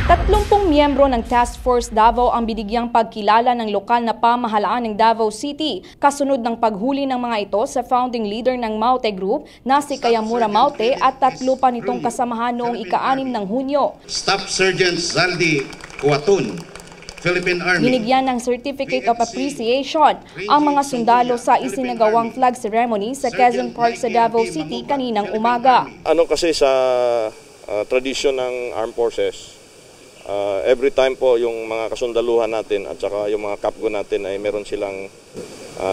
30 miyembro ng Task Force Davao ang binigyang pagkilala ng lokal na pamahalaan ng Davao City kasunod ng paghuli ng mga ito sa founding leader ng Maute Group na si Kayamura Maute at 3 pa nitong kasamahan noong ika-6 ng Hunyo. Staff Sergeant Zaldi Kuatun, Philippine Army. Binigyan ng Certificate of Appreciation ang mga sundalo sa isinagawang flag ceremony sa Quezon Park sa Davao City kaninang umaga. Ano kasi sa tradisyon ng Armed Forces, every time po yung mga kasundaluhan natin at saka yung mga kapgo natin ay meron silang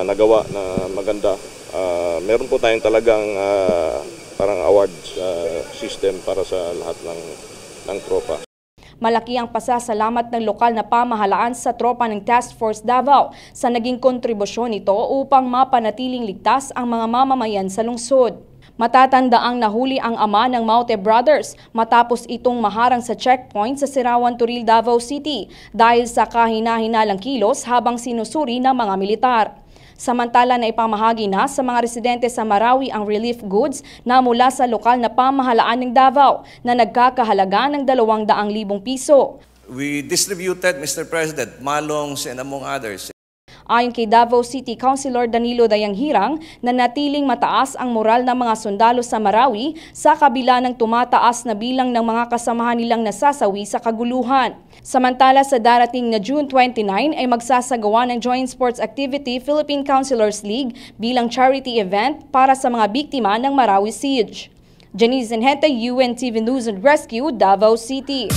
nagawa na maganda. Meron po tayong talagang parang award system para sa lahat ng tropa. Malaki ang pasasalamat ng lokal na pamahalaan sa tropa ng Task Force Davao sa naging kontribusyon nito upang mapanatiling ligtas ang mga mamamayan sa lungsod. Matatandaang nahuli ang ama ng Maute Brothers matapos itong maharang sa checkpoint sa Sirawan, Turil, Davao City dahil sa kahina-hinalang kilos habang sinusuri ng mga militar. Samantala na ipamahagi na sa mga residente sa Marawi ang relief goods na mula sa lokal na pamahalaan ng Davao na nagkakahalaga ng 200,000 piso. We distributed, Mr. President, malongs and among others. Ayon kay Davao City Councilor Danilo Dayanghirang, nanatiling mataas ang moral ng mga sundalo sa Marawi sa kabila ng tumataas na bilang ng mga kasamahan nilang nasasawi sa kaguluhan. Samantala sa darating na June 29 ay magsasagawa ng Joint Sports Activity Philippine Councilors League bilang charity event para sa mga biktima ng Marawi Siege. Janice Enhente, UNTV News and Rescue, Davao City.